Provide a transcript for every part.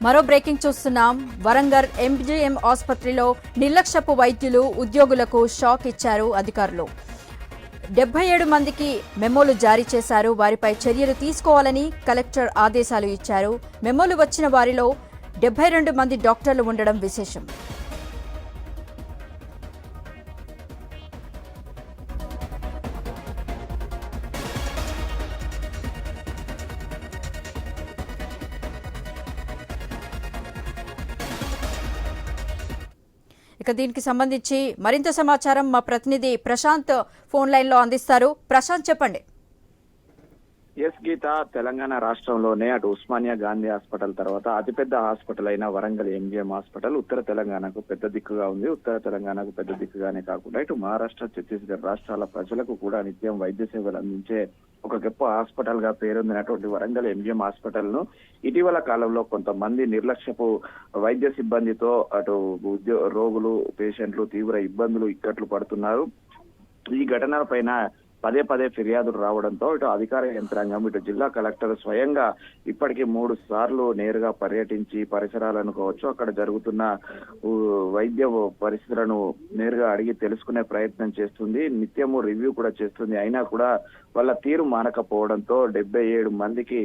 మరో బ్రేకింగ్ చూస్తున్నాం. వరంగల్ ఎంజీఎం ఆసుపత్రిలో నిర్లక్ష్యపు వైద్యులు ఉద్యోగులకు షాక్ ఇచ్చారు అధికారులు. 77 మందికి మెమోలు జారీ చేశారు. వారిపై చర్యలు తీసుకోవాలని కలెక్టర్ ఆదేశాలు ఇచ్చారు. మెమోలు వచ్చిన వారిలో 72 మంది డాక్టర్లు ఉండడం విశేషం. ఇక దీనికి సంబంధించి మరింత సమాచారం మా ప్రతినిధి ప్రశాంత్ ఫోన్ లైన్ లో అందిస్తారు. ప్రశాంత్, చెప్పండి. ఎస్ గీత, తెలంగాణ రాష్ట్రంలోనే అటు ఉస్మానియా గాంధీ హాస్పిటల్ తర్వాత అతిపెద్ద హాస్పిటల్ అయిన వరంగల్ ఎంజీఎం హాస్పిటల్ ఉత్తర తెలంగాణకు పెద్ద దిక్కుగా ఉంది. ఉత్తర తెలంగాణకు పెద్ద దిక్కుగానే కాకుండా ఇటు మహారాష్ట్ర, ఛత్తీస్గఢ్ రాష్ట్రాల ప్రజలకు కూడా నిత్యం వైద్య సేవలు అందించే ఒక గొప్ప హాస్పిటల్ గా పేరొందినటువంటి వరంగల్ ఎంజీఎం హాస్పిటల్ ను ఇటీవల కాలంలో కొంతమంది నిర్లక్ష్యపు వైద్య సిబ్బందితో అటు రోగులు, పేషెంట్లు తీవ్ర ఇబ్బందులు, ఇక్కట్లు పడుతున్నారు. ఈ ఘటనల పైన పదే పదే ఫిర్యాదులు రావడంతో ఇటు అధికార యంత్రాంగం, ఇటు జిల్లా కలెక్టర్ స్వయంగా ఇప్పటికీ 3 సార్లు నేరుగా పర్యటించి పరిసరాలను కావచ్చు, అక్కడ జరుగుతున్న వైద్య పరిస్థితులను నేరుగా అడిగి తెలుసుకునే ప్రయత్నం చేస్తుంది. నిత్యము రివ్యూ కూడా చేస్తుంది. అయినా కూడా వాళ్ళ తీరు మానకపోవడంతో 77 మందికి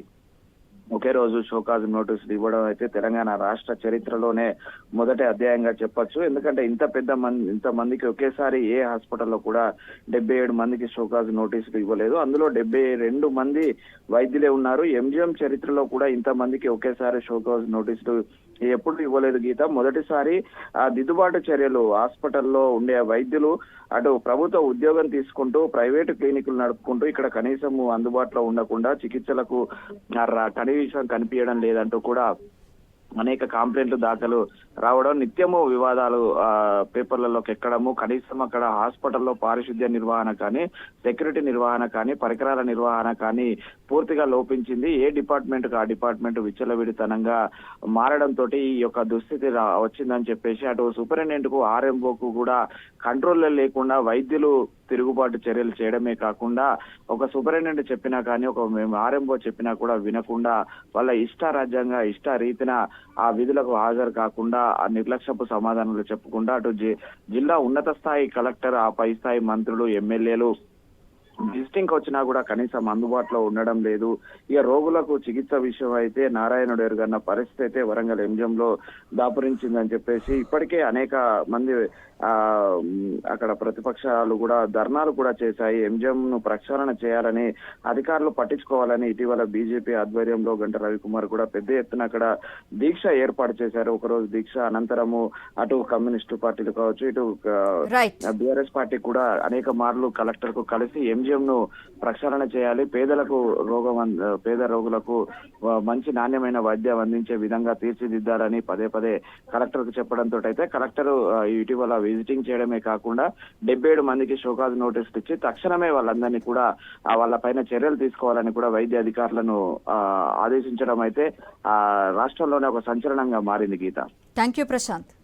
ఒకే రోజు షోకాజ్ నోటీసులు ఇవ్వడం అయితే తెలంగాణ రాష్ట్ర చరిత్రలోనే మొదటి అధ్యాయంగా చెప్పొచ్చు. ఎందుకంటే ఇంత మందికి ఒకేసారి ఏ హాస్పిటల్లో కూడా 77 మందికి షోకాజ్ నోటీసులు ఇవ్వలేదు. అందులో 72 మంది వైద్యులే ఉన్నారు. ఎంజీఎం చరిత్రలో కూడా ఇంత మందికి ఒకేసారి షోకాజ్ నోటీసులు ఎప్పుడు ఇవ్వలేదు గీత. మొదటిసారి ఆ దిద్దుబాటు చర్యలు హాస్పిటల్లో ఉండే వైద్యులు అటు ప్రభుత్వ ఉద్యోగం తీసుకుంటూ ప్రైవేటు క్లినిక్లు నడుపుకుంటూ ఇక్కడ కనీసం అందుబాటులో ఉండకుండా చికిత్సలకు కనీసం కనిపించడం లేదంటూ కూడా అనేక కంప్లైంట్లు దాఖలు రావడం, నిత్యము వివాదాలు పేపర్లలోకి ఎక్కడము, కనీసం అక్కడ హాస్పిటల్లో పారిశుద్ధ్య నిర్వహణ కానీ, సెక్యూరిటీ నిర్వహణ కానీ, పరికరాల నిర్వహణ కానీ పూర్తిగా లోపించింది. ఏ డిపార్ట్మెంట్ కు ఆ డిపార్ట్మెంట్ విచ్చలవిడితనంగా మారడంతో ఈ యొక్క దుస్థితి వచ్చిందని చెప్పేసి అటు సూపరింటెండెంట్ కు, ఆర్ఎంఓకు కూడా కంట్రోల్లో లేకుండా వైద్యులు తిరుగుబాటు చర్యలు చేయడమే కాకుండా ఒక సూపరింటెండెంట్ చెప్పినా కానీ, ఒక ఆర్ఎంఓ చెప్పినా కూడా వినకుండా వాళ్ళ ఇష్టారాజ్యంగా ఇష్ట రీతిన ఆ విధులకు హాజరు కాకుండా ఆ నిర్లక్ష్యపు సమాధానాలు చెప్పకుండా అటు జిల్లా ఉన్నత స్థాయి కలెక్టర్, ఆ పై స్థాయి మంత్రులు, ఎమ్మెల్యేలు విజిటింగ్ వచ్చినా కూడా కనీసం అందుబాటులో ఉండడం లేదు. ఇక రోగులకు చికిత్స విషయం అయితే నారాయణుడు ఎరుగన్న పరిస్థితి అయితే వరంగల్ ఎంజీఎంలో దాపురించిందని చెప్పేసి ఇప్పటికే అనేక మంది అక్కడ ప్రతిపక్షాలు కూడా ధర్నాలు కూడా చేశాయి. ఎంజీఎం ను ప్రక్షాళన చేయాలని, అధికారులు పట్టించుకోవాలని ఇటీవల బీజేపీ ఆధ్వర్యంలో గంట రవికుమార్ కూడా పెద్ద ఎత్తున అక్కడ దీక్ష ఏర్పాటు చేశారు. ఒకరోజు దీక్ష అనంతరము అటు కమ్యూనిస్టు పార్టీలు కావచ్చు, ఇటు బీఆర్ఎస్ పార్టీ కూడా అనేక మార్లు కలెక్టర్ కు కలిసి ఎంజీఎం ను ప్రక్షాళన చేయాలి, పేద రోగులకు మంచి నాణ్యమైన వైద్యం అందించే విధంగా తీర్చిదిద్దాలని పదే పదే కలెక్టర్ కు చెప్పడంతో అయితే కలెక్టర్ ఇటీవల విజిటింగ్ చేయడమే కాకుండా 77 మందికి షోకాజ్ నోటీసులు ఇచ్చి తక్షణమే వాళ్ళందరినీ కూడా వాళ్ళ పైన చర్యలు తీసుకోవాలని కూడా వైద్య అధికారులను ఆదేశించడం అయితే రాష్ట్రంలోనే ఒక సంచలనంగా మారింది గీత. Thank you Prashanth.